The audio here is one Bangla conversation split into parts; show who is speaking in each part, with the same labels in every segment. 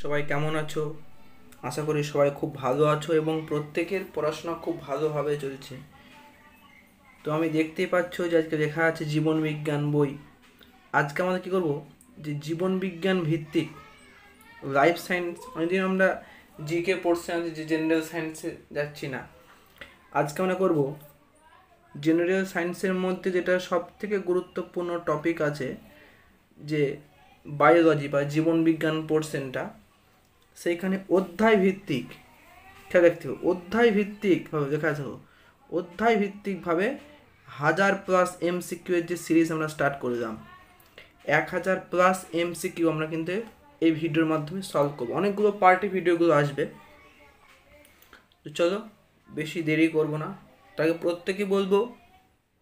Speaker 1: সবাই কেমন আছো? আশা করি সবাই খুব ভালো আছো এবং প্রত্যেকের পড়াশোনা খুব ভালোভাবে চলছে। তো আমি দেখতেই পাচ্ছ যে আজকে লেখা আছে জীবন বিজ্ঞান বই। আজকে আমরা কী করব, যে জীবন বিজ্ঞান ভিত্তিক লাইফ সায়েন্স, অনেকদিন আমরা জিকে পড়ছি, আমি যে জেনারেল সায়েন্সে যাচ্ছি না। আজকে আমরা করব জেনারেল সায়েন্সের মধ্যে যেটা সব থেকে গুরুত্বপূর্ণ টপিক আছে, যে বায়োলজি বা জীবন বিজ্ঞান পোর্শনটা, সেইখানে অধ্যায় ভিত্তিক খেয়াল রাখতে হবে। অধ্যায় ভিত্তিকভাবে লেখা আছে, অধ্যায় ভিত্তিকভাবে 1000+ MCQ এর যে সিরিজ আমরা স্টার্ট করলাম, 1000+ MCQ আমরা কিন্তু এই ভিডিওর মাধ্যমে সলভ করবো। অনেকগুলো পার্টি ভিডিওগুলো আসবে। তো চলো বেশি দেরি করব না, তাকে প্রত্যেকে বলবো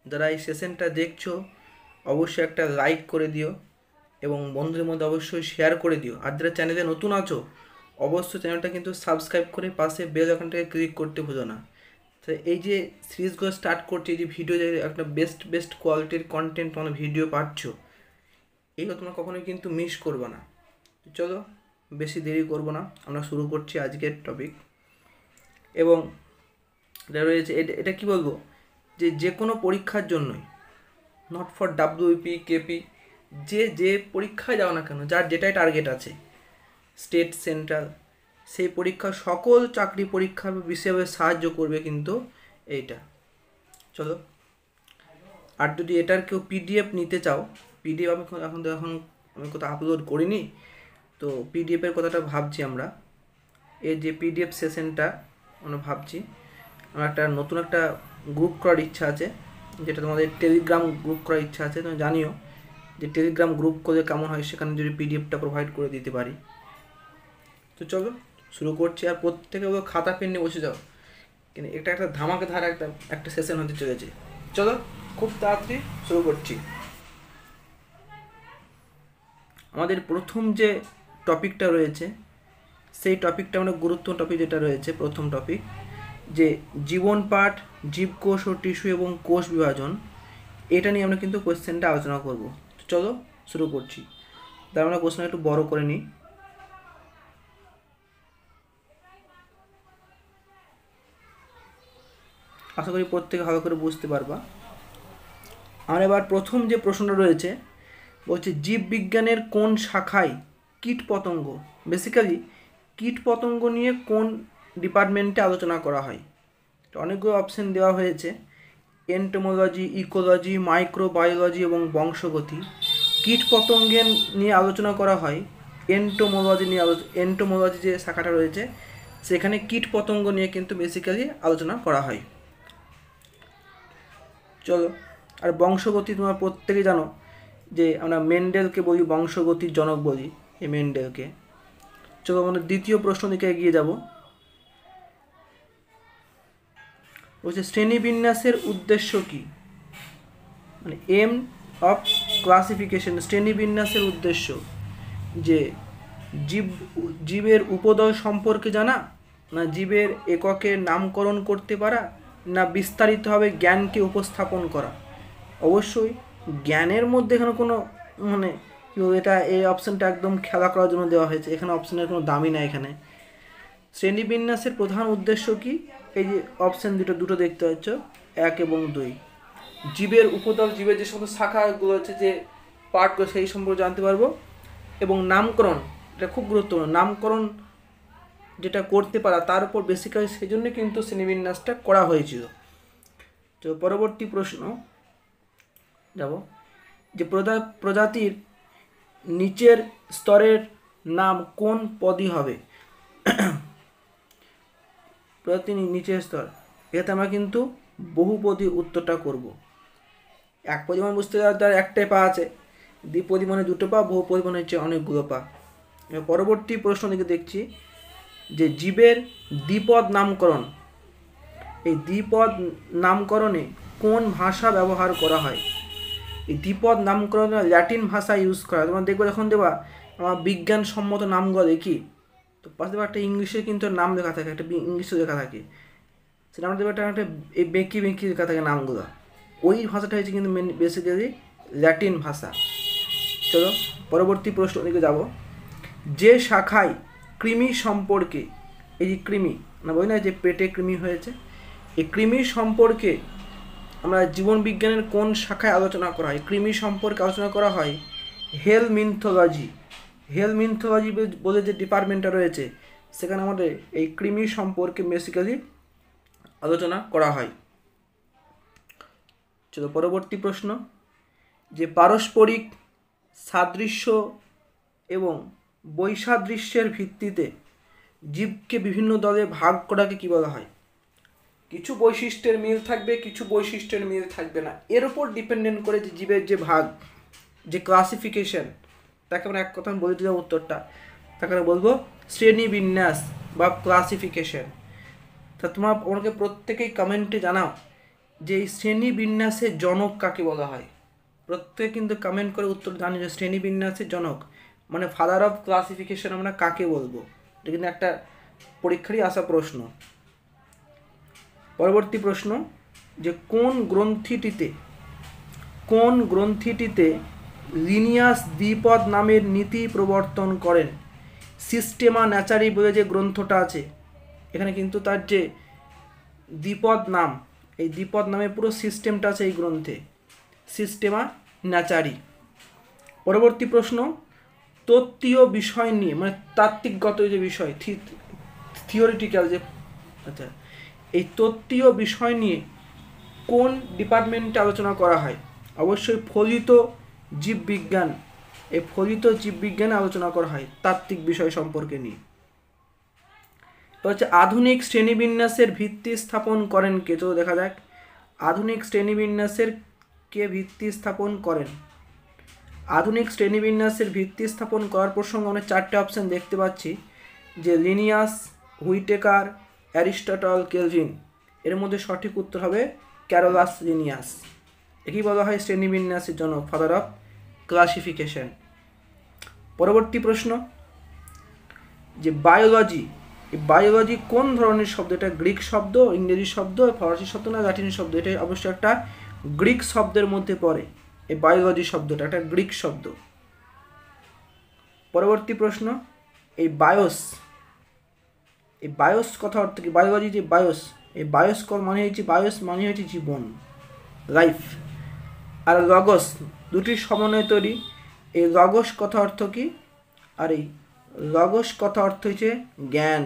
Speaker 1: যারা এই সেশনটা দেখছো অবশ্যই একটা লাইক করে দিও এবং বন্ধুদের মধ্যে অবশ্যই শেয়ার করে দিও। আর যারা চ্যানেলে নতুন আছো অবশ্যই চ্যানেলটা কিন্তু সাবস্ক্রাইব করে পাশে বেল আইকনটাকে ক্লিক করতে ভুলো না। তো এই যে সিরিজগুলো স্টার্ট করছি, যে ভিডিও, যে একটা বেস্ট কোয়ালিটির কন্টেন্ট মানে ভিডিও পাচ্ছ, এইগুলো তোমরা কখনোই কিন্তু মিস করবে না। চলো বেশি দেরি করব না, আমরা শুরু করছি আজকের টপিক। এবং এটা রয়েছে, এটা কী বলবো, যে কোনো পরীক্ষার জন্যই, নট ফর WP KP, যে পরীক্ষায় যাও না কেন, যার যেটাই টার্গেট আছে, স্টেট সেন্ট্রাল, সেই পরীক্ষা সকল চাকরি পরীক্ষা বিশেষভাবে সাহায্য করবে কিন্তু এইটা। চলো, আর যদি এটার কেউ PDF নিতে চাও, PDF এখন আমি কোথাও আপলোড করিনি, তো PDFের কথাটা ভাবছি আমরা। এই যে PDF সেশনটা আমরা ভাবছি, আমার নতুন একটা গ্রুপ করার ইচ্ছা আছে, যেটা তোমাদের টেলিগ্রাম গ্রুপ করার ইচ্ছা আছে। তুমি জানিও যে টেলিগ্রাম গ্রুপ করলে কেমন হয়, সেখানে যদি PDFটা প্রোভাইড করে দিতে পারি। তো চলো শুরু করছি, আর প্রত্যেকে খাতা পেন নিয়ে বসে যাও, কিন্তু এটা একটা ধামাকাধার একটা সেশন হতে চলেছে। চলো খুব তাড়াতাড়ি শুরু করছি। আমাদের প্রথম যে টপিকটা রয়েছে, সেই টপিকটা আমরা গুরুত্বপূর্ণ টপিক যেটা রয়েছে, প্রথম টপিক, যে জীবন পাঠ, জীবকোষ ও টিস্যু এবং কোষ বিভাজন, এটা নিয়ে আমরা কিন্তু কোয়েশ্চেনটা আলোচনা করব। চলো শুরু করছি। তার আমরা কোয়েশ্চেনটা একটু বড় করে নিই। আশা করি প্রত্যেকে ভালো করে বুঝতে পারবা। আমার এবার প্রথম যে প্রশ্নটা রয়েছে, বলছে জীববিজ্ঞানের কোন শাখায় কীটপতঙ্গ, বেসিক্যালি কীটপতঙ্গ নিয়ে কোন ডিপার্টমেন্টে আলোচনা করা হয়। তো অনেকগুলো অপশন দেওয়া হয়েছে, এন্টোমোলজি, ইকোলজি, মাইক্রোবায়োলজি এবং বংশগতি। কীটপতঙ্গের নিয়ে আলোচনা করা হয় এন্টোমোলজি নিয়ে। এন্টোমোলজি যে শাখাটা রয়েছে সেখানে কীটপতঙ্গ নিয়ে কিন্তু বেসিক্যালি আলোচনা করা হয়। চলো, আর বংশগতি তোমরা প্রত্যেকেই জানো যে আমরা মেন্ডেলকে বলি বংশগতির জনক বলি, এই মেন্ডেলকে। চলো আমরা দ্বিতীয় প্রশ্ন দিকে এগিয়ে যাব। বলছে শ্রেণীবিন্যাসের উদ্দেশ্য কি, মানে এম অফ ক্লাসিফিকেশন। শ্রেণীবিন্যাসের উদ্দেশ্য যে জীবের উপদয় সম্পর্কে জানা, না জীবের এককের নামকরণ করতে পারা, না বিস্তারিতভাবে জ্ঞানকে উপস্থাপন করা। অবশ্যই জ্ঞানের মধ্যে এখানে কোনো মানে এটা, এই অপশানটা একদম খেলা করার জন্য দেওয়া হয়েছে, এখানে অপশানের কোনো দামই নাই এখানে। শ্রেণীবিন্যাসের প্রধান উদ্দেশ্য কি, এই যে অপশান দুটো দেখতে পাচ্ছ, 1 এবং 2। জীবের উপদল, জীবের যে সমস্ত শাখাগুলো আছে, যে পার্টগুলো, সেই সম্পর্কে জানতে পারবো। এবং নামকরণ, এটা খুব গুরুত্বপূর্ণ, নামকরণ যেটা করতে পারা, তার উপর বেসিক্যালি সেই জন্য কিন্তু শ্রেণীবিন্যাসটা করা হয়েছিল। তো পরবর্তী প্রশ্ন যাব, যে প্রজাতির নিচের স্তরের নাম কোন পদই হবে। প্রজাতির নিচের স্তর, এতে আমরা কিন্তু বহুপদী উত্তরটা করব। এক পরিমাণ বুঝতে যাওয়ার তার একটাই পা আছে, দ্বিপদী মানে দুটো পা, বহুপদী মানে হচ্ছে অনেকগুলো পা। পরবর্তী প্রশ্ন দিকে দেখছি, যে জীবের দ্বিপদ নামকরণ, এই দ্বিপদ নামকরণে কোন ভাষা ব্যবহার করা হয়। এই দ্বিপদ নামকরণে ল্যাটিন ভাষা ইউজ করা। তোমরা দেখবো যখন দেবা আমার বিজ্ঞানসম্মত নামগুলো দেখি, তো পাশে দেবা একটা ইংলিশে কিন্তু নাম লেখা থাকে, একটা ইংলিশে লেখা থাকে, সেটা আমরা দেবো একটা এই বেঁকি লেখা থাকে নামগুলো। ওই ভাষাটা হচ্ছে কিন্তু বেসিক্যালি ল্যাটিন ভাষা। চলো পরবর্তী প্রশ্ন দিকে যাব, যে শাখায় কৃমি সম্পর্কে, এই যে কৃমি না বলি না যে পেটে কৃমি হয়েছে, এই কৃমি সম্পর্কে আমরা জীবন বিজ্ঞানের কোন শাখায় আলোচনা করা হয়? কৃমি সম্পর্কে আলোচনা করা হয় হেলমিনথোলজি। হেলমিনথোলজি বলে যে ডিপার্টমেন্টটা রয়েছে সেখানে আমাদের এই কৃমি সম্পর্কে বেসিক্যালি আলোচনা করা হয়। চলো পরবর্তী প্রশ্ন, যে পারস্পরিক সাদৃশ্য এবং বৈসাদৃশ্যের ভিত্তিতে জীবকে বিভিন্ন দলে ভাগ করাকে কি বলা হয়? কিছু বৈশিষ্ট্যের মিল থাকবে, কিছু বৈশিষ্ট্যের মিল থাকবে না, এর ওপর ডিপেন্ডেন্ট করে যে জীবের যে ভাগ, যে ক্লাসিফিকেশন, তাকে আমরা এক কথা বলে দিলাম উত্তরটা, তাকে আমরা বলবো শ্রেণীবিন্যাস বা ক্লাসিফিকেশন। তা তোমরা ওনাকে প্রত্যেকেই কমেন্টে জানাও যে এই শ্রেণীবিন্যাসের জনক কাকে বলা হয়। প্রত্যেকে কিন্তু কমেন্ট করে উত্তর জানি যে শ্রেণীবিন্যাসের জনক মানে ফাদার অফ ক্লাসিফিকেশন আমরা কাকে বলবো। এটা কিন্তু একটা পরীক্ষারই আসা প্রশ্ন। পরবর্তী প্রশ্ন, যে কোন গ্রন্থিটিতে লিনিয়াস দ্বিপদ নামের নীতি প্রবর্তন করেন? সিস্টেমা ন্যাচারি বলে যে গ্রন্থটা আছে, এখানে কিন্তু তার যে দ্বিপদ নাম, এই দ্বিপদ নামে পুরো সিস্টেমটা আছে এই গ্রন্থে, সিস্টেমা ন্যাচারি। পরবর্তী প্রশ্ন, তত্ত্বীয় বিষয় নিয়ে মানে তাত্ত্বিকগত যে বিষয়, থিওরিটিক্যাল যে, আচ্ছা, এই তত্ত্বীয় বিষয় নিয়ে কোন ডিপার্টমেন্টে আলোচনা করা হয়? অবশ্যই ফলিত জীববিজ্ঞান, এই ফলিত জীববিজ্ঞানে আলোচনা করা হয় তাত্ত্বিক বিষয় সম্পর্কে নিয়ে। তো হচ্ছে আধুনিক শ্রেণীবিন্যাসের ভিত্তি স্থাপন করেন কে? তো দেখা যাক আধুনিক শ্রেণীবিন্যাসের কে ভিত্তি স্থাপন করেন। আধুনিক শ্রেণীবিন্যাসের ভিত্তি স্থাপন করার প্রসঙ্গে আমরা 4টে অপশান দেখতে পাচ্ছি, যে লিনিয়াস, হুইটেকার, অ্যারিস্টটল, কেলভিন। এর মধ্যে সঠিক উত্তর হবে ক্যারোলাস লিনিয়াস। একেই বলা হয় শ্রেণীবিন্যাসের জনক, ফাদার অফ ক্লাসিফিকেশন। পরবর্তী প্রশ্ন, যে বায়োলজি, এই বায়োলজি কোন ধরনের শব্দ? এটা গ্রিক শব্দ, ইংরেজি শব্দ, ফরাসি শব্দ না ল্যাটিন শব্দ? এটা অবশ্যই একটা গ্রিক শব্দের মধ্যে পড়ে। এই বায়োলজি শব্দটা একটা গ্রিক শব্দ। পরবর্তী প্রশ্ন, এই বায়োস কথা অর্থ কি? বায়োলজি যে বায়োস, এই বায়োস মানে হয়েছে জীবন, লাইফ। আর লগস, দুটির সমন্বয়ে তৈরি। এই লগস কথা অর্থ কি? আর এই লগস কথা অর্থ হচ্ছে জ্ঞান।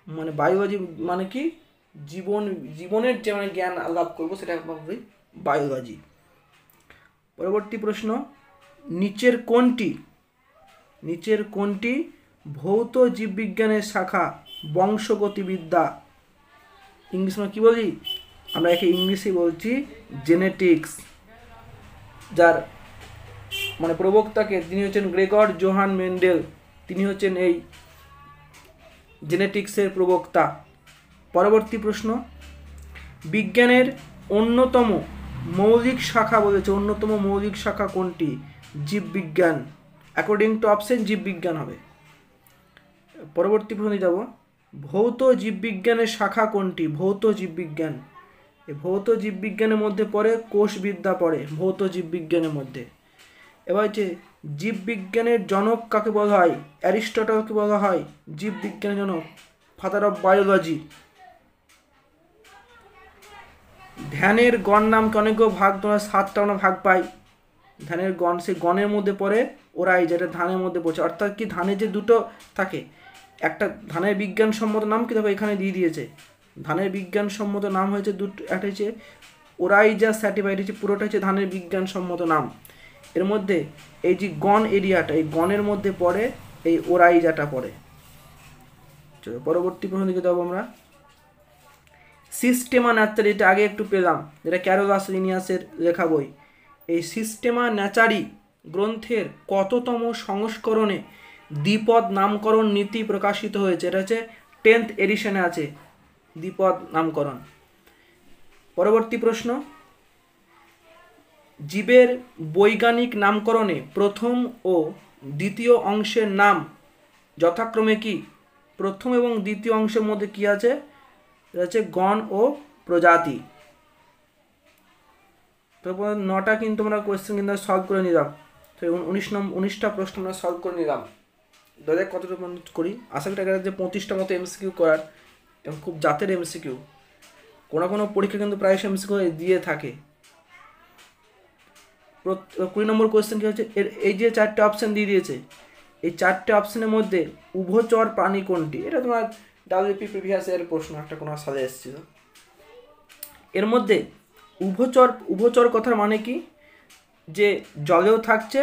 Speaker 1: মানে বায়োলজি মানে কি? জীবনের যে মানে জ্ঞান লাভ করবো সেটা বলি বায়োলজি। পরবর্তী প্রশ্ন, নিচের কোনটি ভৌত জীববিজ্ঞানের শাখা? বংশগতিবিদ্যা, ইংলিশ মানে কি বলি আমরা, একে ইংলিশে বলছি জেনেটিক্স। যার মানে প্রবক্তাকে তিনি হচ্ছেন গ্রেগর জোহান মেন্ডেল, তিনি হচ্ছেন এই জেনেটিক্সের প্রবক্তা। পরবর্তী প্রশ্ন, বিজ্ঞানের অন্যতম মৌলিক শাখা বলেছে, অন্যতম মৌলিক শাখা কোনটি? জীববিজ্ঞান। অ্যাকর্ডিং টু অপশন জীববিজ্ঞান হবে। পরবর্তী প্রশ্নে যাব, ভৌত জীববিজ্ঞানের শাখা কোনটি? ভৌত জীববিজ্ঞান। এই ভৌত জীববিজ্ঞানের মধ্যে পড়ে কোষবিদ্যা পড়ে ভৌত জীববিজ্ঞানের মধ্যে। এবার হচ্ছে জীববিজ্ঞানের জনক কাকে বলা হয়? অ্যারিস্টটলকে বলা হয় জীববিজ্ঞানের জনক, ফাদার অফ বায়োলজি। ধ্যানের গণ নামকে অনেকগুলো ভাগ, তোমরা 7টা আমরা ভাগ পাই। ধানের গণ, সেই গণের মধ্যে পড়ে ওরাই, যেটা ধানের মধ্যে পড়ছে। অর্থাৎ কি, ধানের যে দুটো থাকে, একটা ধানের বিজ্ঞানসম্মত নাম কি দেখো এখানে দিয়ে দিয়েছে, ধানের বিজ্ঞানসম্মত নাম হয়েছে দুটো, একটা হচ্ছে ওরাইজা স্যাটিভাইড, হচ্ছে পুরোটা হচ্ছে ধানের বিজ্ঞানসম্মত নাম। এর মধ্যে এই যে গণ এরিয়াটা, এই গণের মধ্যে পড়ে এই ওরাইজাটা পড়ে। চলো পরবর্তী প্রশ্ন দিকে যাবো আমরা। সিস্টেমা ন্যাচারি, এটা আগে একটু পেলাম, যেটা ক্যারোলাস লিনিয়াসের লেখা বই। এই সিস্টেমা ন্যাচারি গ্রন্থের কততম সংস্করণে দ্বিপদ নামকরণ নীতি প্রকাশিত হয়েছে? এটা হচ্ছে 10th এডিশনে আছে দ্বিপদ নামকরণ। পরবর্তী প্রশ্ন, জীবের বৈজ্ঞানিক নামকরণে প্রথম ও দ্বিতীয় অংশের নাম যথাক্রমে কি? প্রথম এবং দ্বিতীয় অংশের মধ্যে কি আছে? এটা হচ্ছে গণ ও প্রজাতি। তারপর 9টা কিন্তু আমরা কোয়েশ্চেন কিন্তু সলভ করে নিলাম, তো 19টা প্রশ্ন আমরা সলভ করে নিলাম। দেখা কতটা মনে করি। আশা করি টাকা যে 25টা মতো এমসিকিউ করার এবং খুব জাতের এমসিকিউ, কোনো পরীক্ষা কিন্তু প্রায় এমসিকিউ দিয়ে থাকে। 20 নম্বর কোয়েশ্চেন কী হচ্ছে, এই যে 4টে অপশান দিয়ে দিয়েছে, এই 4টে অপশানের মধ্যে উভচর প্রাণী কোনটি? এটা তোমার ডাব্লিউপি প্রিভিয়াস এর প্রশ্ন একটা কোনো সালে এসেছিল। এর মধ্যে উভচর কথার মানে কি, যে জলেও থাকছে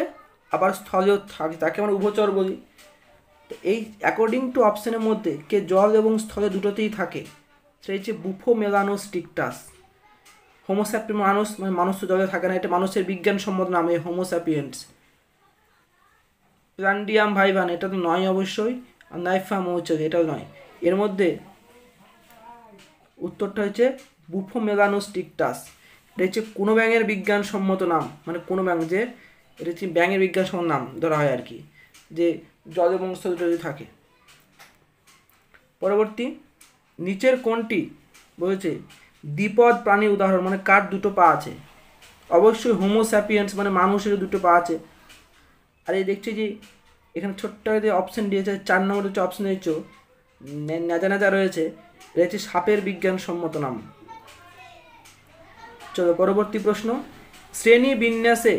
Speaker 1: আবার স্থলেও থাকে, তাকে আমরা উভচর বলি। তো এই অ্যাকর্ডিং টু অপশানের মধ্যে কে জল এবং স্থলে দুটোতেই থাকে, সেটা হচ্ছে বুফো মেলানোস্টিকটাস। হোমোস্যাপি মানুষ, মানে মানুষ তো জলে থাকে না, এটা মানুষের বিজ্ঞানসম্মত নাম এই হোমোস্যাপিয়েন্টস। প্ল্যান্ডিয়াম ভাইভান এটা তো নয় অবশ্যই, আর নাইফা মৌচাক এটাও নয়। এর মধ্যে উত্তরটা হচ্ছে বুফো মেলানোস্টিকটাস। এটা হচ্ছে কোনো ব্যাঙের বিজ্ঞানসম্মত নাম, মানে কোনো ব্যাঙ যে এটা হচ্ছে ব্যাঙের বিজ্ঞানসম্মত নাম ধরা হয় আর কি, যে জল এবং স্থল যদি থাকে। পরবর্তী, নিচের কোনটি বলেছে দ্বিপদ প্রাণীর উদাহরণ, মানে কার দুটো পা আছে? অবশ্যই হোমোস্যাপিয়েন্স, মানে মানুষের দুটো পা আছে। আর এই দেখছি যে এখানে ছোট্ট যে অপশান দিয়েছে 4 নম্বর হচ্ছে অপশান দিয়েছে নেজা রয়েছে, এটা হচ্ছে সাপের বিজ্ঞানসম্মত নাম। চলো পরবর্তী প্রশ্ন, শ্রেণী বিন্যাসে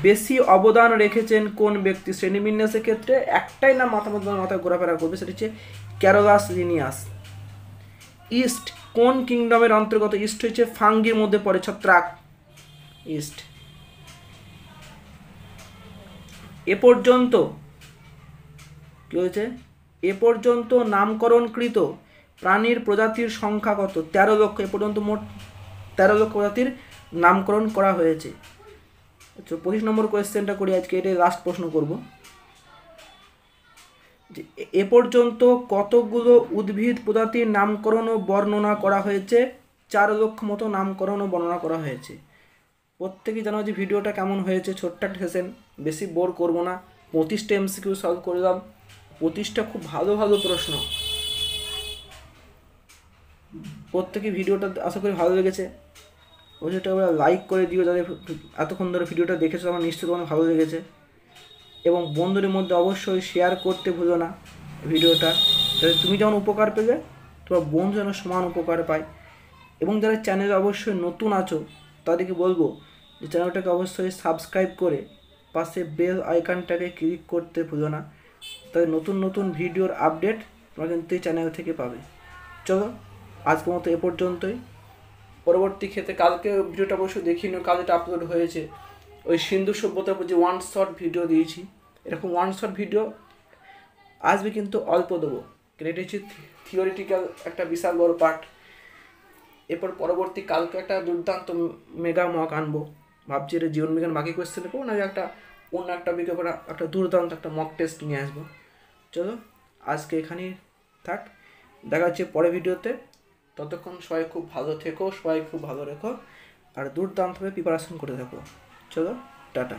Speaker 1: বেশি অবদান রেখেছেন কোন ব্যক্তি? শ্রেণী বিন্যাসের ক্ষেত্রে একটাই নাম মাথায় ঘোরাফেরা করবে, সেটা হচ্ছে ক্যারোলাস লিনিয়াস। ইস্ট কোন কিংডমের অন্তর্গত? ইস্ট হচ্ছে ফাঙ্গির মধ্যে পড়ে, ছত্রাক ইস্ট। এ পর্যন্ত কি হয়েছে, এ পর্যন্ত নামকরণকৃত প্রাণীর প্রজাতির সংখ্যা কত? 13 লক্ষ। এ পর্যন্ত মোট 13 লক্ষ প্রজাতির নামকরণ করা হয়েছে। আচ্ছা 25 নম্বর কোয়েশ্চেনটা করি আজকে, এটা লাস্ট প্রশ্ন করব। যে এ পর্যন্ত কতগুলো উদ্ভিদ প্রজাতির নামকরণ ও বর্ণনা করা হয়েছে? 4 লক্ষ মতো নামকরণ ও বর্ণনা করা হয়েছে। প্রত্যেকেই জানো যে ভিডিওটা কেমন হয়েছে, ছোট্ট একটা সেশন, বেশি বোর করবো না। 25টা এমসিকিউ সলভ করলাম, 25টা খুব ভালো প্রশ্ন। প্রত্যেকে ভিডিওটা আশা করি ভালো লেগেছে, অবশ্যই লাইক করে দিও যাদের এতক্ষণ ধরে ভিডিওটা দেখেছো, আমার নিশ্চয়ই তোমার ভালো লেগেছে। এবং বন্ধুদের মধ্যে অবশ্যই শেয়ার করতে ভুলো না ভিডিওটা, যাতে তুমি যেমন উপকার পেলে তোমার বন্ধু যেন সমান উপকার পায়। এবং যারা চ্যানেলে অবশ্যই নতুন আছো তাদেরকে বলবো যে চ্যানেলটাকে অবশ্যই সাবস্ক্রাইব করে পাশে বেল আইকনটাকে ক্লিক করতে ভুলো না, তাদের নতুন ভিডিওর আপডেট তোমরা কিন্তু এই চ্যানেল থেকে পাবে। চলো আজকের মতো এ পর্যন্তই। পরবর্তী ক্ষেত্রে কালকে ভিডিওটা অবশ্যই দেখিয়ে নিও, কাল যেটা আপলোড হয়েছে ওই সিন্ধু সভ্যতার উপর যে 1 শট ভিডিও দিয়েছি, এরকম 1 শট ভিডিও আসবে কিন্তু অল্প দেবো, কারণ এটা হচ্ছে থিওরিটিক্যাল একটা বিশাল বড় পার্ট। এরপর পরবর্তী কালকে একটা দুর্দান্ত মেগা মক আনবো, ভাবছি এটা জীবনবিজ্ঞান বাকি কোয়েশ্চেন করবো না, একটা অন্য একটা বিষয় করে একটা দুর্দান্ত একটা মক টেস্ট নিয়ে আসবো। চলো আজকে এখানেই থাক, দেখা হচ্ছে পরের ভিডিওতে। ততক্ষণ সবাই খুব ভালো থেকো, সবাই খুব ভালো রেখো, আর দুর্দান্তভাবে প্রিপারেশন করে থাকো। চলো টাটা।